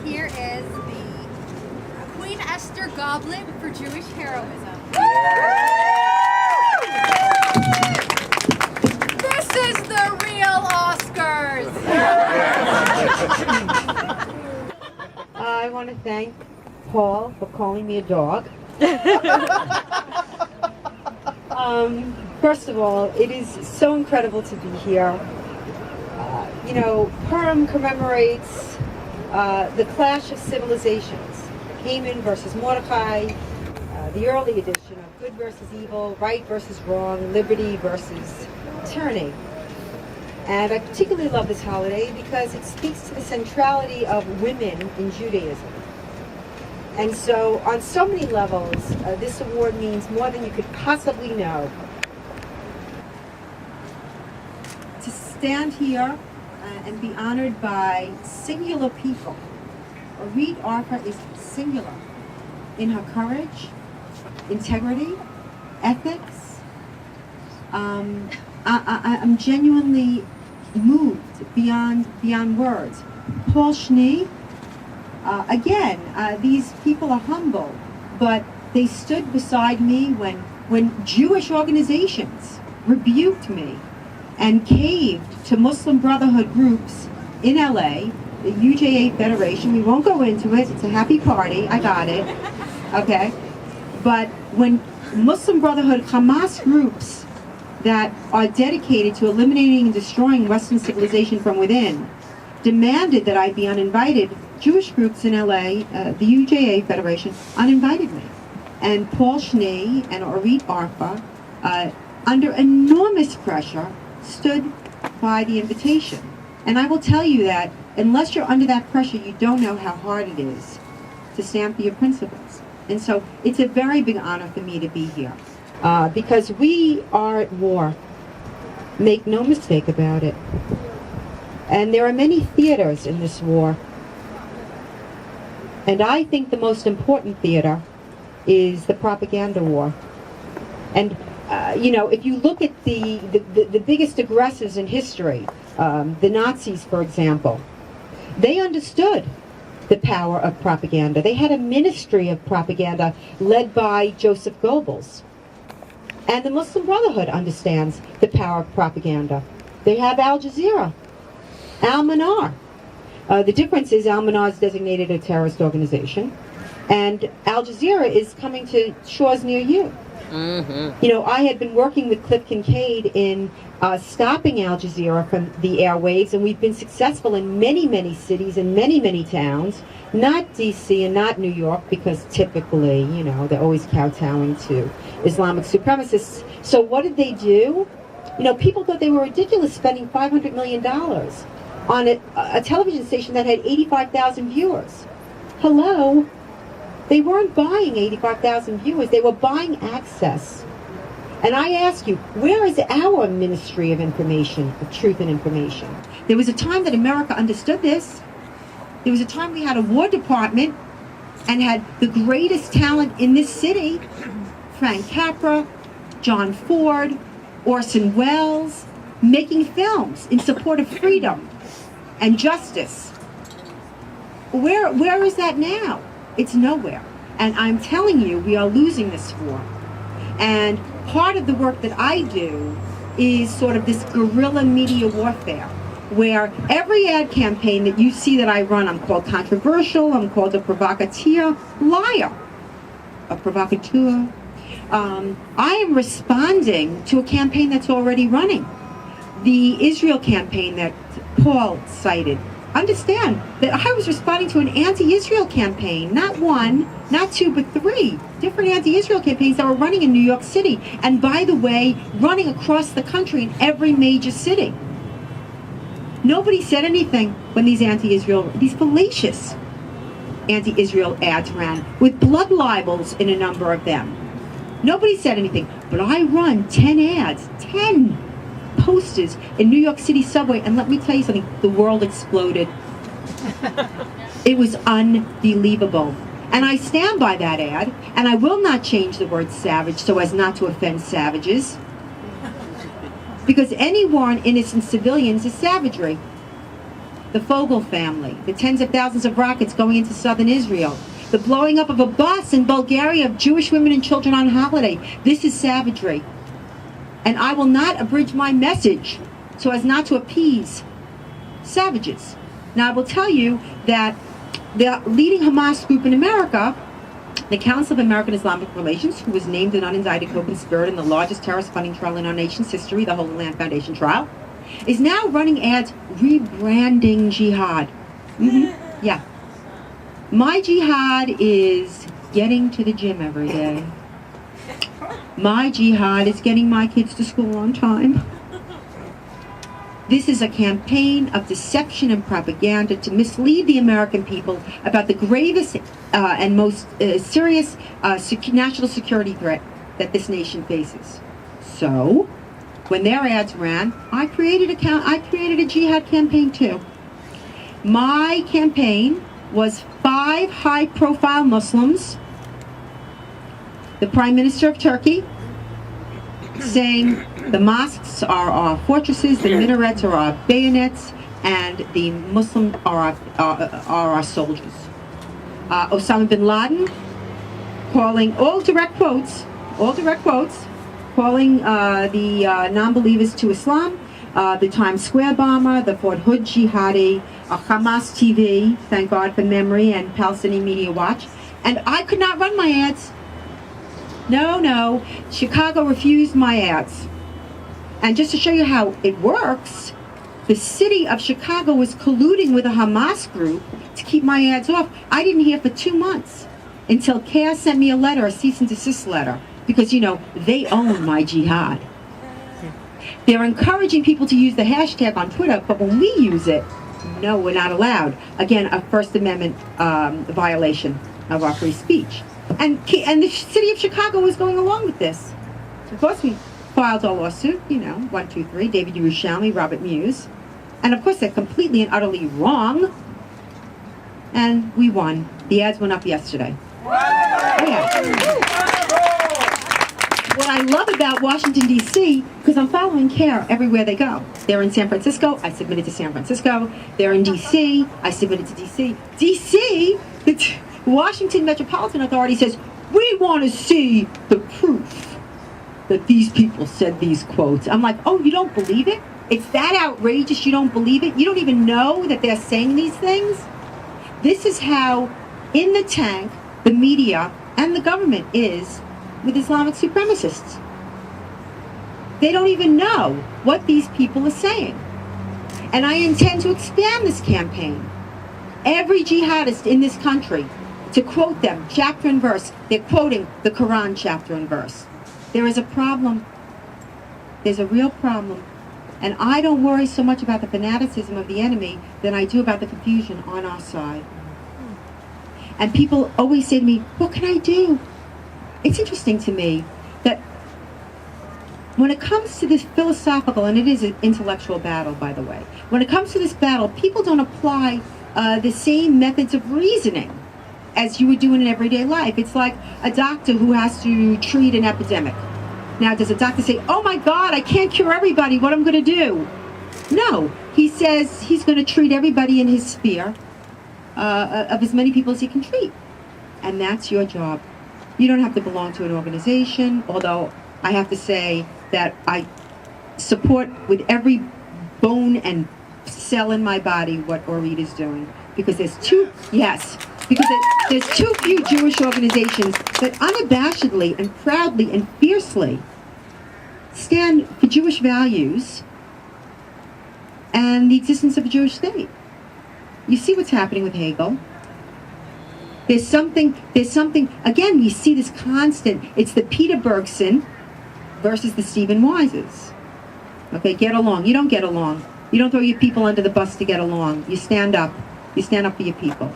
here is the Queen Esther Goblet for Jewish Heroism. This is the real Oscars! I want to thank Paul for calling me a dog. First of all, it is so incredible to be here. Purim commemorates the clash of civilizations, Haman versus Mordecai, the early edition of good versus evil, right versus wrong, liberty versus tyranny. And I particularly love this holiday because it speaks to the centrality of women in Judaism. And so, on so many levels, this award means more than you could possibly know. To stand here and be honored by singular people. Orit Arpa is singular in her courage, integrity, ethics. I'm genuinely moved beyond words. Paul Schnee, again, these people are humble, but they stood beside me when Jewish organizations rebuked me and caved to Muslim Brotherhood groups in LA, the UJA Federation. We won't go into it. It's a happy party. I got it. Okay? But when Muslim Brotherhood Hamas groups that are dedicated to eliminating and destroying Western civilization from within demanded that I be uninvited, Jewish groups in LA, the UJA Federation, uninvited me. And Paul Schnee and Orit Arpa, under enormous pressure, stood by the invitation. And I will tell you that unless you're under that pressure, you don't know how hard it is to stand for your principles. And so it's a very big honor for me to be here. Because we are at war. Make no mistake about it. And there are many theaters in this war. And I think the most important theater is the propaganda war. And if you look at the biggest aggressors in history, the Nazis, for example, they understood the power of propaganda. They had a ministry of propaganda led by Joseph Goebbels. And the Muslim Brotherhood understands the power of propaganda. They have Al Jazeera, Al-Manar. The difference is Al-Manar is designated a terrorist organization, and Al Jazeera is coming to shores near you. Mm-hmm. I had been working with Cliff Kincaid in stopping Al Jazeera from the airwaves, and we've been successful in many, many cities and many, many towns. Not D.C. and not New York, because typically, they're always kowtowing to Islamic supremacists. So what did they do? People thought they were ridiculous spending $500 million on a television station that had 85,000 viewers. Hello? They weren't buying 85,000 viewers. They were buying access. And I ask you, where is our Ministry of Information, of Truth and Information? There was a time that America understood this. There was a time we had a War Department and had the greatest talent in this city, Frank Capra, John Ford, Orson Welles, making films in support of freedom and justice. Where is that now? It's nowhere. And I'm telling you, we are losing this war. And part of the work that I do is sort of this guerrilla media warfare, where every ad campaign that you see that I run, I'm called controversial, I'm called a provocateur, liar, a provocateur. I am responding to a campaign that's already running. The Israel campaign that Paul cited. Understand that I was responding to an anti-Israel campaign, not one, not two, but three different anti-Israel campaigns that were running in New York City. And by the way, running across the country in every major city. Nobody said anything when these fallacious anti-Israel ads ran, with blood libels in a number of them. Nobody said anything, but I run 10 ads, 10 posters in New York City subway, and let me tell you something, the world exploded. It was unbelievable. And I stand by that ad, and I will not change the word savage so as not to offend savages. Because any war on innocent civilians is savagery. the Fogel family, the tens of thousands of rockets going into southern Israel, the blowing up of a bus in Bulgaria of Jewish women and children on holiday. This is savagery. And I will not abridge my message so as not to appease savages. Now, I will tell you that the leading Hamas group in America, the Council of American Islamic Relations, who was named an unindicted co-conspirator in the largest terrorist funding trial in our nation's history, the Holy Land Foundation trial, is now running ads rebranding jihad. Yeah. My jihad is getting to the gym every day. My jihad is getting my kids to school on time. This is a campaign of deception and propaganda to mislead the American people about the gravest and most serious national security threat that this nation faces. So, when their ads ran, I created a jihad campaign too. My campaign was 5 high-profile Muslims, the Prime Minister of Turkey, saying the mosques are our fortresses, the minarets are our bayonets, and the Muslims are our soldiers. Osama bin Laden, calling all direct quotes, calling the non-believers to Islam, the Times Square bomber, the Fort Hood jihadi, Hamas TV, thank God for memory, and Palestinian Media Watch. And I could not run my ads. No, Chicago refused my ads. And just to show you how it works, the city of Chicago was colluding with a Hamas group to keep my ads off. I didn't hear for 2 months until CAIR sent me a letter, a cease and desist letter, because, you know, they own my jihad. They're encouraging people to use the hashtag on Twitter, but when we use it, no, we're not allowed. Again, a First Amendment violation of our free speech. And the city of Chicago was going along with this. So of course, we filed a lawsuit, 1, 2, 3, David Yerushalmi, Robert Muse. And of course, they're completely and utterly wrong. And we won. The ads went up yesterday. Oh, yeah. What I love about Washington, D.C., because I'm following CAIR everywhere they go. They're in San Francisco, I submitted to San Francisco. They're in D.C., I submitted to D.C. D.C., the Washington Metropolitan Authority says, we want to see the proof that these people said these quotes. I'm like, oh, you don't believe it? It's that outrageous you don't believe it? You don't even know that they're saying these things? This is how in the tank the media and the government is with Islamic supremacists. They don't even know what these people are saying. And I intend to expand this campaign. Every jihadist in this country, to quote them chapter and verse, they're quoting the Quran chapter and verse. There is a problem. There's a real problem. And I don't worry so much about the fanaticism of the enemy than I do about the confusion on our side. And people always say to me, what can I do? It's interesting to me that when it comes to this philosophical, and it is an intellectual battle, by the way, when it comes to this battle, people don't apply the same methods of reasoning as you would do in an everyday life. It's like a doctor who has to treat an epidemic. Now, does a doctor say, oh my God, I can't cure everybody, what I'm going to do? No, he says he's going to treat everybody in his sphere of as many people as he can treat. And that's your job. You don't have to belong to an organization, although I have to say that I support with every bone and cell in my body what Orit is doing. Because there's too few Jewish organizations that unabashedly and proudly and fiercely stand for Jewish values and the existence of a Jewish state. You see what's happening with Hegel. There's something, again, we see this constant, it's the Peter Bergson versus the Stephen Wises. Okay, get along. You don't get along. You don't throw your people under the bus to get along. You stand up. You stand up for your people.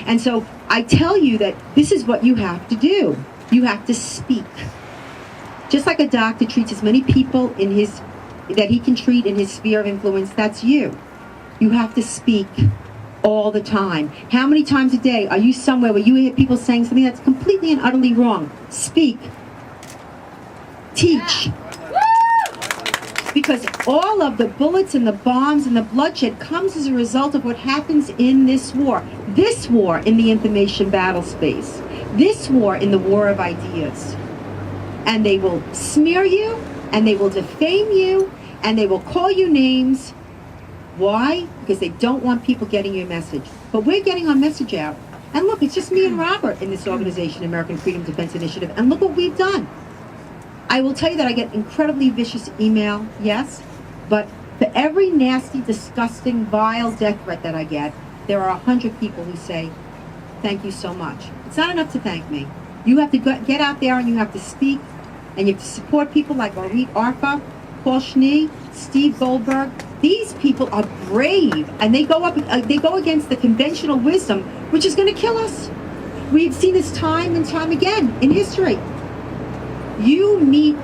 And so I tell you that this is what you have to do. You have to speak. Just like a doctor treats as many people that he can treat in his sphere of influence, that's you. You have to speak all the time. How many times a day are you somewhere where you hear people saying something that's completely and utterly wrong? Speak. Teach. Because all of the bullets and the bombs and the bloodshed comes as a result of what happens in this war. This war in the information battle space. This war in the war of ideas. And they will smear you, and they will defame you, and they will call you names. Why? Because they don't want people getting your message. But we're getting our message out. And look, it's just me and Robert in this organization, American Freedom Defense Initiative, and look what we've done. I will tell you that I get incredibly vicious email, yes, but for every nasty, disgusting, vile death threat that I get, there are 100 people who say, thank you so much. It's not enough to thank me. You have to get out there and you have to speak, and you have to support people like Orit Arfa, Paul Schnee, Steve Goldberg. These people are brave, and they go against the conventional wisdom, which is going to kill us. We've seen this time and time again in history. You meet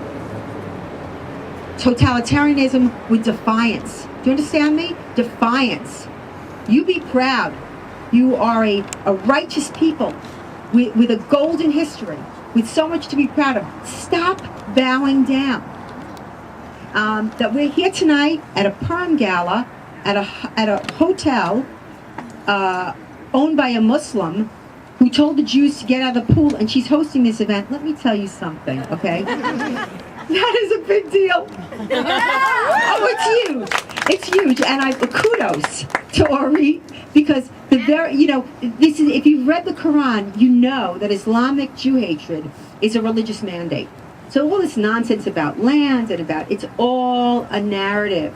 totalitarianism with defiance. Do you understand me? Defiance. You be proud. You are a righteous people with a golden history, with so much to be proud of. Stop bowing down. That we're here tonight at a Purim gala at a hotel owned by a Muslim who told the Jews to get out of the pool, and she's hosting this event. Let me tell you something, okay? That is a big deal. Oh, it's huge. It's huge, and I kudos to Ori, because this is, if you've read the Quran, you know that Islamic Jew hatred is a religious mandate. So all this nonsense about land and it's all a narrative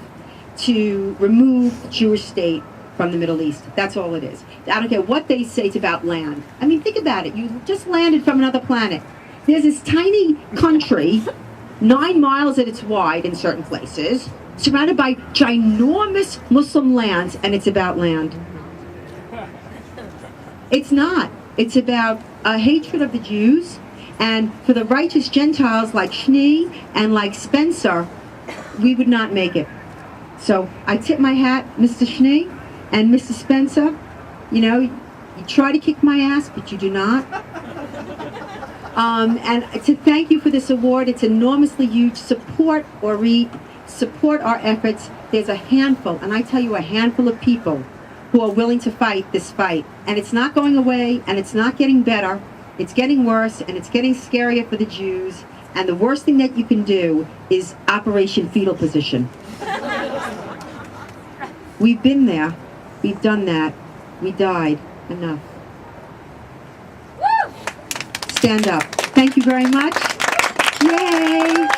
to remove the Jewish state from the Middle East. That's all it is. I don't care what they say, it's about land. I mean, think about it. You just landed from another planet. There's this tiny country, 9 miles at its wide in certain places, surrounded by ginormous Muslim lands, and it's about land. It's not. It's about a hatred of the Jews, and for the righteous Gentiles like Schnee and like Spencer, we would not make it. So I tip my hat, Mr. Schnee and Mr. Spencer. You try to kick my ass, but you do not. And to thank you for this award. It's enormously huge. Support Orit, support our efforts. There's a handful, and I tell you, a handful of people who are willing to fight this fight. And it's not going away, and it's not getting better. It's getting worse, and it's getting scarier for the Jews. And the worst thing that you can do is Operation Fetal Position. We've been there. We've done that. We died. Enough. Stand up. Thank you very much. Yay!